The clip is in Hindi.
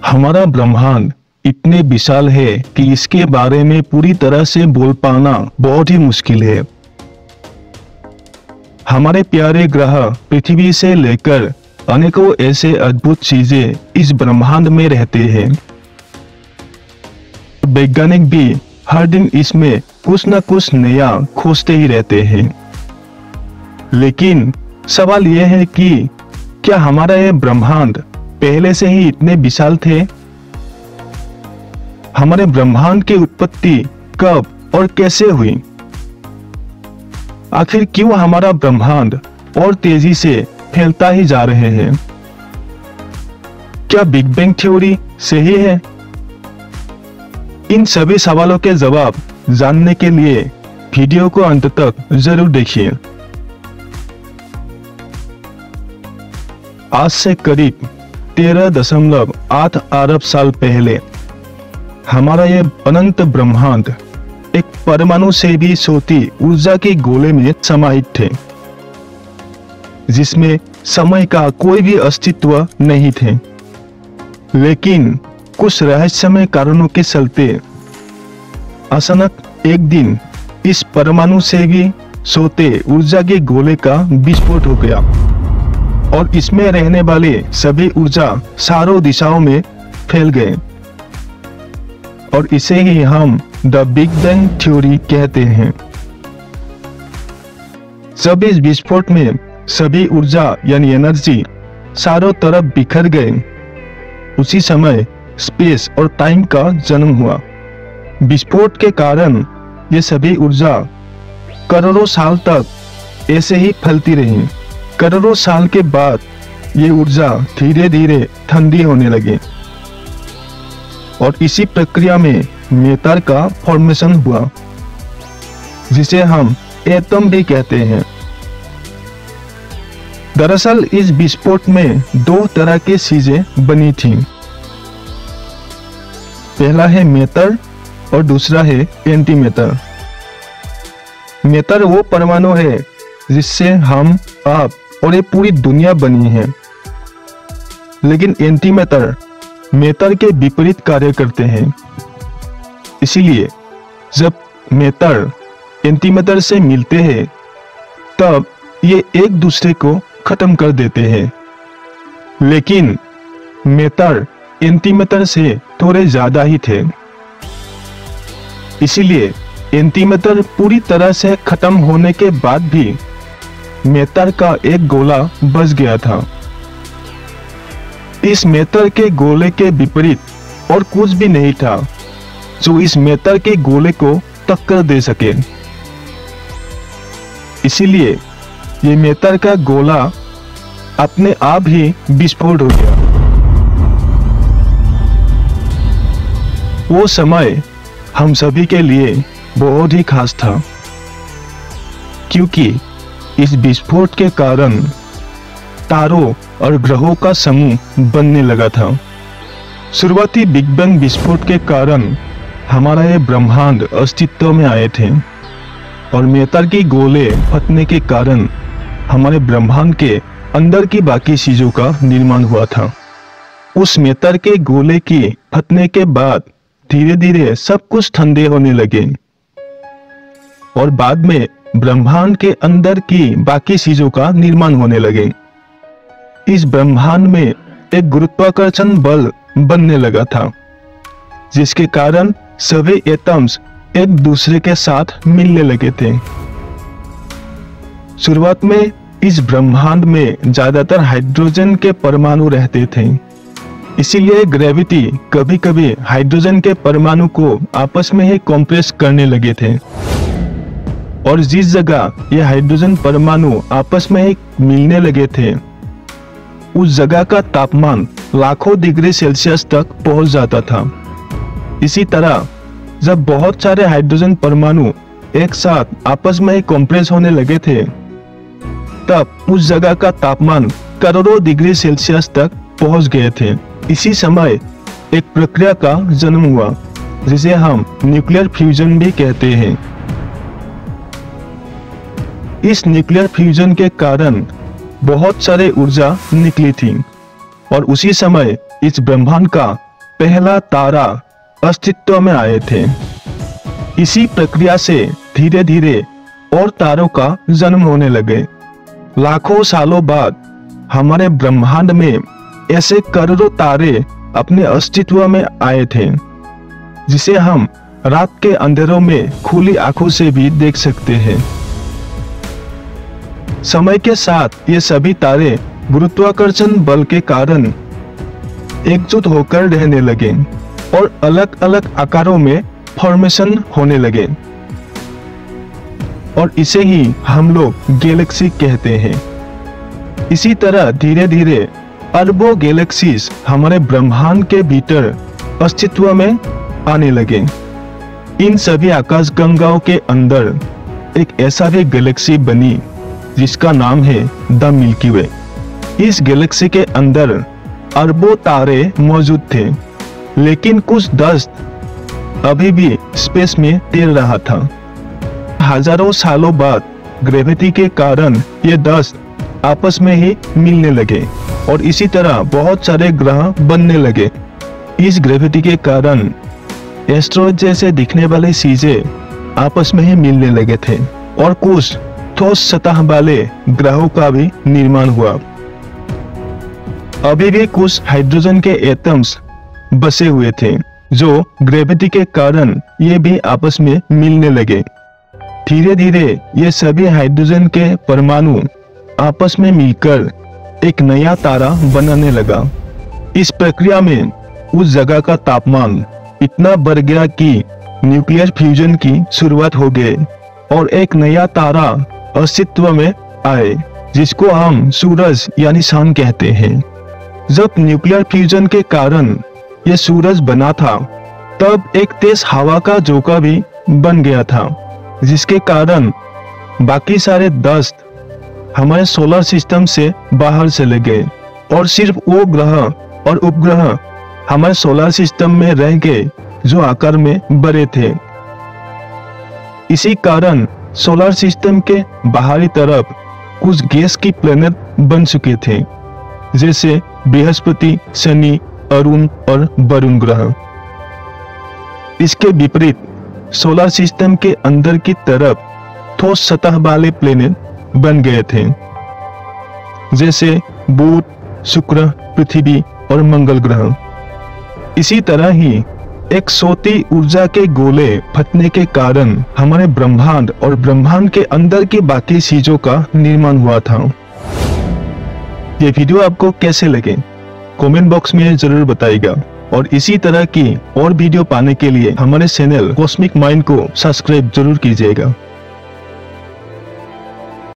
हमारा ब्रह्मांड इतने विशाल है कि इसके बारे में पूरी तरह से बोल पाना बहुत ही मुश्किल है। हमारे प्यारे ग्रह पृथ्वी से लेकर अनेकों ऐसे अद्भुत चीजें इस ब्रह्मांड में रहते हैं। वैज्ञानिक भी हर दिन इसमें कुछ न कुछ नया खोजते ही रहते हैं। लेकिन सवाल यह है कि क्या हमारा यह ब्रह्मांड पहले से ही इतने विशाल थे? हमारे ब्रह्मांड की उत्पत्ति कब और कैसे हुई? आखिर क्यों हमारा ब्रह्मांड और तेजी से फैलता ही जा रहे हैं? क्या बिग बैंग थ्योरी सही है? इन सभी सवालों के जवाब जानने के लिए वीडियो को अंत तक जरूर देखिए। आज से करीब 13.8 अरब साल पहले हमारा यह अनंत ब्रह्मांड एक परमाणु से भी छोटी ऊर्जा के गोले में समाहित थे, जिसमें समय का कोई भी अस्तित्व नहीं थे। लेकिन कुछ रहस्यमय कारणों के चलते अचानक एक दिन इस परमाणु से भी छोटे ऊर्जा के गोले का विस्फोट हो गया और इसमें रहने वाले सभी ऊर्जा चारों दिशाओं में फैल गए और इसे ही हम द बिग बैंग थ्योरी कहते हैं। जब इस विस्फोट में सभी ऊर्जा यानी एनर्जी चारों तरफ बिखर गए, उसी समय स्पेस और टाइम का जन्म हुआ। विस्फोट के कारण ये सभी ऊर्जा करोड़ों साल तक ऐसे ही फैलती रही। करोड़ों साल के बाद ये ऊर्जा धीरे धीरे ठंडी होने लगी और इसी प्रक्रिया में मैटर का फॉर्मेशन हुआ, जिसे हम एटम भी कहते हैं। दरअसल इस विस्फोट में दो तरह की चीजें बनी थी। पहला है मैटर और दूसरा है एंटी मैटर। मैटर वो परमाणु है जिससे हम, आप और ये पूरी दुनिया बनी है। लेकिन एंटी मैटर मैटर के विपरीत कार्य करते हैं। इसीलिए जब मैटर एंटी मैटर से मिलते हैं तब ये एक दूसरे को खत्म कर देते हैं। लेकिन मैटर एंटी मैटर से थोड़े ज्यादा ही थे, इसीलिए एंटी मैटर पूरी तरह से खत्म होने के बाद भी मैटर का एक गोला बच गया था। इस मैटर के गोले के विपरीत और कुछ भी नहीं था जो इस मैटर के गोले को टक्कर दे सके। इसीलिए ये मैटर का गोला अपने आप ही विस्फोट हो गया। वो समय हम सभी के लिए बहुत ही खास था, क्योंकि इस विस्फोट के कारण तारों और ग्रहों का समूह बनने लगा था। शुरुआती बिग बैंग विस्फोट के कारण हमारा ये ब्रह्मांड अस्तित्व में आए थे और मैटर के गोले फटने के कारण हमारे ब्रह्मांड के अंदर की बाकी चीजों का निर्माण हुआ था। उस मैटर के गोले की फटने के बाद धीरे धीरे सब कुछ ठंडे होने लगे और बाद में ब्रह्मांड के अंदर की बाकी चीजों का निर्माण होने लगे। इस ब्रह्मांड में एक गुरुत्वाकर्षण बल बनने लगा था, जिसके कारण सभी एटम्स एक दूसरे के साथ मिलने लगे थे। शुरुआत में इस ब्रह्मांड में ज्यादातर हाइड्रोजन के परमाणु रहते थे, इसीलिए ग्रेविटी कभी कभी हाइड्रोजन के परमाणु को आपस में ही कंप्रेस करने लगे थे और जिस जगह ये हाइड्रोजन परमाणु आपस में ही मिलने लगे थे, उस जगह का तापमान लाखों डिग्री सेल्सियस तक पहुंच जाता था। इसी तरह जब बहुत सारे हाइड्रोजन परमाणु एक साथ आपस में ही कंप्रेस होने लगे थे, तब उस जगह का तापमान करोड़ों डिग्री सेल्सियस तक पहुंच गए थे। इसी समय एक प्रक्रिया का जन्म हुआ, जिसे हम न्यूक्लियर फ्यूजन भी कहते हैं। इस न्यूक्लियर फ्यूजन के कारण बहुत सारे ऊर्जा निकली थी और उसी समय इस ब्रह्मांड का पहला तारा अस्तित्व में आए थे। इसी प्रक्रिया से धीरे धीरे और तारों का जन्म होने लगे। लाखों सालों बाद हमारे ब्रह्मांड में ऐसे करोड़ों तारे अपने अस्तित्व में आए थे, जिसे हम रात के अंधेरों में खुली आंखों से भी देख सकते हैं। समय के साथ ये सभी तारे गुरुत्वाकर्षण बल के कारण एकजुट होकर रहने लगे और अलग अलग आकारों में फॉर्मेशन होने लगे, और इसे ही हम लोग गैलेक्सी कहते हैं। इसी तरह धीरे धीरे अरबों गैलेक्सीज हमारे ब्रह्मांड के भीतर अस्तित्व में आने लगे। इन सभी आकाशगंगाओं के अंदर एक ऐसा भी गैलेक्सी बनी जिसका नाम है द मिल्की वे। इस गैलेक्सी के अंदर अरबों तारे मौजूद थे, लेकिन कुछ डस्ट अभी भी स्पेस में तैर रहा था। हजारों सालों बाद ग्रेविटी के कारण ये डस्ट आपस में ही मिलने लगे और इसी तरह बहुत सारे ग्रह बनने लगे। इस ग्रेविटी के कारण एस्ट्रॉयड जैसे दिखने वाले चीजें आपस में ही मिलने लगे थे और कुछ ठोस सतह वाले ग्रहों का भी निर्माण हुआ। अभी भी कुछ हाइड्रोजन के एटम्स बसे हुए थे, जो ग्रेविटी के कारण ये भी आपस में मिलने लगे। धीरे धीरे ये सभी हाइड्रोजन के परमाणु आपस में मिलकर एक नया तारा बनाने लगा। इस प्रक्रिया में उस जगह का तापमान इतना बढ़ गया कि न्यूक्लियर फ्यूजन की शुरुआत हो गई और एक नया तारा अस्तित्व में आए, जिसको हम सूरज यानी सन कहते हैं। जब न्यूक्लियर फ्यूजन के कारण यह सूरज बना था, तब एक तेज हवा का झोंका भी बन गया था, जिसके कारण बाकी सारे डस्ट हमारे सोलर सिस्टम से बाहर चले गए और सिर्फ वो ग्रह और उपग्रह हमारे सोलर सिस्टम में रह गए जो आकार में बड़े थे। इसी कारण सोलर सिस्टम के बाहरी तरफ कुछ गैस की प्लेनेट बन चुके थे, जैसे बृहस्पति, शनि, अरुण और वरुण ग्रह। इसके विपरीत सोलर सिस्टम के अंदर की तरफ ठोस सतह वाले प्लेनेट बन गए थे, जैसे बुध, शुक्र, पृथ्वी और मंगल ग्रह। इसी तरह ही एक सोती ऊर्जा के गोले फटने के कारण हमारे ब्रह्मांड और ब्रह्मांड के अंदर की बाकी चीजों का निर्माण हुआ था। ये वीडियो आपको कैसे लगे कमेंट बॉक्स में जरूर बताइएगा, और इसी तरह की और वीडियो पाने के लिए हमारे चैनल कॉस्मिक माइंड को सब्सक्राइब जरूर कीजिएगा।